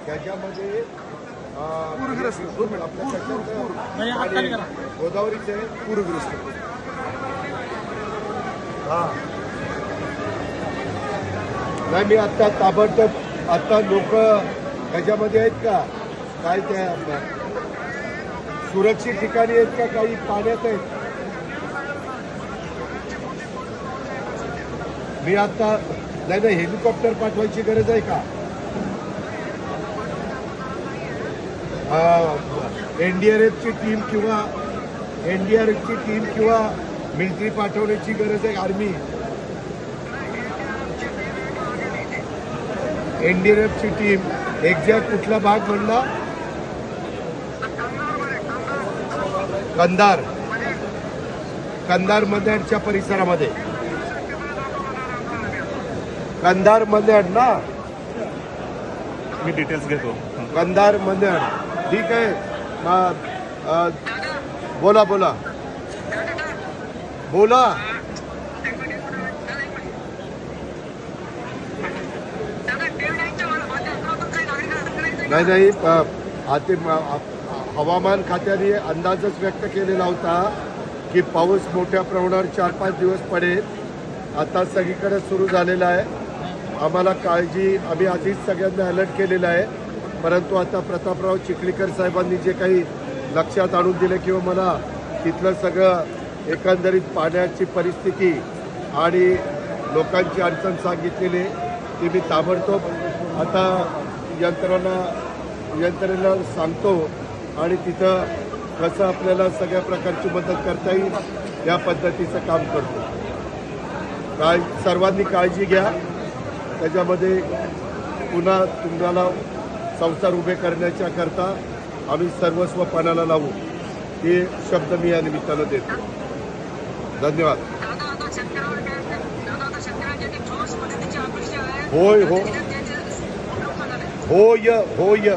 त्याच्यामध्ये गोदावरीचे पूरग्रस्त नाही. मी आता ताबडतोब आता लोक ह्याच्यामध्ये आहेत का काय त्या सुरक्षित ठिकाणी आहेत का काही पाण्यात आहेत. मी आता नाही हेलिकॉप्टर पाठवायची गरज आहे का. एनडीआरएफची टीम किंवा मिलिटरी पाठवण्याची गरज आहे. आर्मी एनडीआरएफची टीम एक्झॅक्ट कुठला भाग म्हणला. कंधार मंदडच्या परिसरामध्ये. कंधार मंदड ना. मी डिटेल्स घेतो. कंधार मंदड ठीक आहे. बोला बोला बोला. नाही हवामान खात्याने अंदाजच व्यक्त केलेला होता की पाऊस मोठ्या प्रमाणावर 4-5 दिवस पडेल. आता सगळीकडे सुरू झालेला आहे. आम्हाला काळजी आम्ही आधीच सगळ्यांना अलर्ट केलेला आहे. परंतु आता प्रतापराव चिखलीकर साहेबांनी जे काही लक्षात आणून दिले किंवा मला तिथलं सगळं एकंदरीत पाण्याची परिस्थिती आणि लोकांची अडचण सांगितलेली ती मी ताबडतोब आता यंत्रणेला सांगतो आणि तिथं कसं आपल्याला सगळ्या प्रकारची मदत करता येईल या पद्धतीचं काम करतो. सर्वांनी काळजी घ्या. त्याच्यामध्ये पुन्हा तुम्हाला संसार उभे करण्याच्या करता आम्ही सर्वस्व पणाला लावू हे शब्द मी या निमित्तानं देतो. धन्यवाद. होय